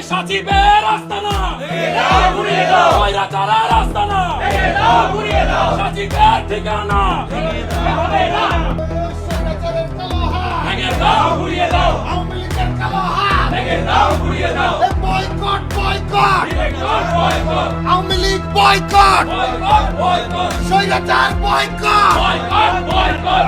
সচিবের আস্তানা স্বৈরাচারের আস্তানা সচিবের ঠিকানা ভেঙে দাও ঘুরিয়ে দাও আওয়ামী লীগের কালো হাত ভেঙে দাও ঘুরিয়ে দাও boycott boycott boycott Awami League boycott boycott boycott স্বৈরাচার বয়কট বয়কট বয়কট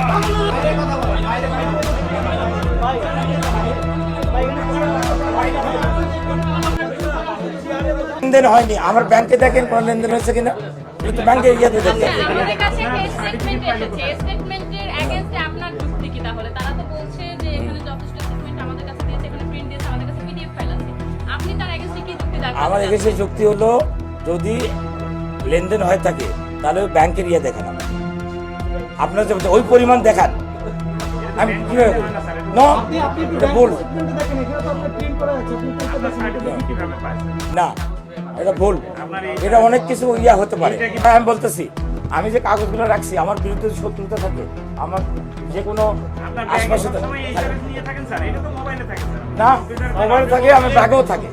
লেনদেন হয়নি। আমার ব্যাংকে দেখেন কোন লেনদেন হয়েছে কিনা, কিন্তু ব্যাংকে ইয়েতে দেখেন। আমাদের কাছে একটা স্টেটমেন্ট এসেছে, স্টেটমেন্টের এগেইনস্টে আপনার যুক্তি কি? তাহলে তারা তো বলছে যে এখানে যথেষ্ট স্টেটমেন্ট আমাদের কাছে দিয়েছে, এখানে প্রিন্ট দিয়েছে, আমাদের কাছে পিডিএফ ফাইল আছে। আপনি তার এগেইনস্টে কি যুক্তি দেখাচ্ছেন? আমার এগেইনস্টে যুক্তি হলো, যদি লেনদেন হয়ে থাকে তাহলে ওই ব্যাংকের ইয়ে দেখান, আপনার যে ওই পরিমাণ দেখান। আমি কিভাবে নো এটা ভুল না, এটা ভুল, এটা অনেক কিছু ইয়া হতে পারে। আমি বলতেছি, আমি যে কাগজগুলো রাখছি, আমার বিরুদ্ধে শত্রুতা থাকে, আমার যে কোনো আশপাশে না মোবাইলে থাকে, আমি ব্যাগেও থাকে।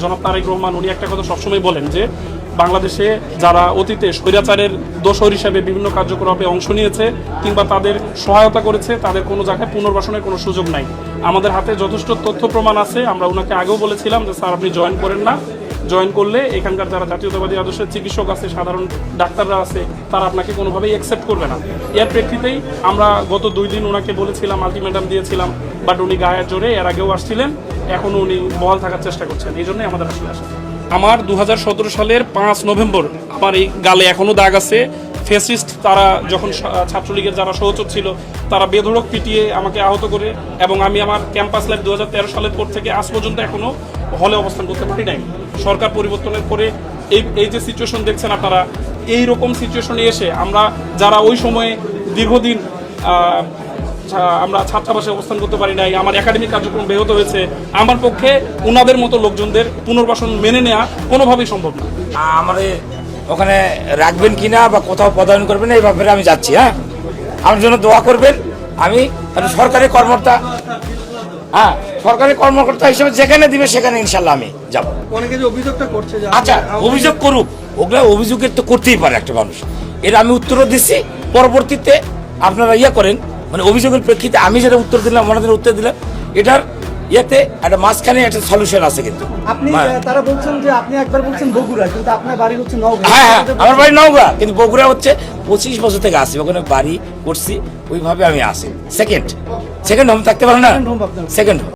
জনাব তারেক রহমান উনি একটা কথা সবসময় বলেন যে বাংলাদেশে যারা অতীতে স্বৈরাচারের দোসর হিসেবে বিভিন্ন কার্যকলাপে অংশ নিয়েছে কিংবা তাদের সহায়তা করেছে, তাদের কোনো জায়গায় পুনর্বাসনের কোনো সুযোগ নাই। আমাদের হাতে যথেষ্ট তথ্য প্রমাণ আছে। আমরা ওনাকে আগেও বলেছিলাম যে স্যার আপনি জয়েন করেন না, জয়েন করলে এখানকার যারা জাতীয়তাবাদী আদর্শের চিকিৎসক আছে, সাধারণ ডাক্তাররা আছে, তারা আপনাকে কোনোভাবেই অ্যাকসেপ্ট করবে না। এর প্রেক্ষিতেই আমরা গত 2 দিন ওনাকে বলেছিলাম, আলটিমেটাম দিয়েছিলাম, বাট উনি গায়ের জোরে এর আগেও আসছিলেন, এখনও উনি বহাল থাকার চেষ্টা করছেন। এই জন্যই আমাদের আসলে আসা। আমার 2017 সালের 5 নভেম্বর আমার এই গালে এখনও দাগ আছে। ফেসিস্ট তারা যখন ছাত্রলীগের যারা সহচর ছিল তারা বেধড়ক পিটিয়ে আমাকে আহত করে, এবং আমি আমার ক্যাম্পাস লাইফ 2013 সালের পর থেকে আজ পর্যন্ত এখনও হলে অবস্থান করতে পারি নাই। সরকার পরিবর্তনের পরে এই যে সিচুয়েশন দেখছেন আপনারা, এই রকম সিচুয়েশনে এসে আমরা যারা ওই সময়ে দীর্ঘদিন আমরা ছাত্রাবাসে অবস্থান করতে পারি নাই, আমার একাডেমিক কার্যক্রম ব্যাহত হয়েছে, আমার পক্ষে ওনাদের মতো লোকজনদের পুনর্বাসন মেনে নেওয়া কোনোভাবেই সম্ভব না। আমাদের ওখানে রাখবেন কিনা বা কোথাও পদায়ন করবেন, এই ব্যাপারে আমি যাচ্ছি। হ্যাঁ, আমার জন্য দোয়া করবেন। আমি সরকারি কর্মকর্তা, হ্যাঁ সরকারি কর্মকর্তা হিসেবে যেখানে দিবে সেখানে ইনশাল্লাহ আমি যাব। অনেকে যে অভিযোগটা করছে, আচ্ছা অভিযোগ করুক, ওগুলো অভিযোগের তো করতেই পারে একটা মানুষ। এর আমি উত্তরও দিচ্ছি, পরবর্তীতে আপনারা ইয়ে করেন, মানে অভিযোগের প্রেক্ষিতে আমি যেটা উত্তর দিলাম, ওনাদের উত্তর দিলাম, এটার ইয়েতে একটা মাঝখানে একটা সলিউশন আছে। কিন্তু আপনি তারা বলছেন যে আপনি একবার বলছেন বগুড়া, কিন্তু আপনার বাড়ি হচ্ছে নওগাঁ। হ্যাঁ, আমার বাড়ি নওগাঁ, কিন্তু বগুড়া হচ্ছে 25 বছর থেকে আসি, ওখানে বাড়ি করছি, ওইভাবে আমি আসি। সেকেন্ড হোম থাকতে পারে না, সেকেন্ড হোম।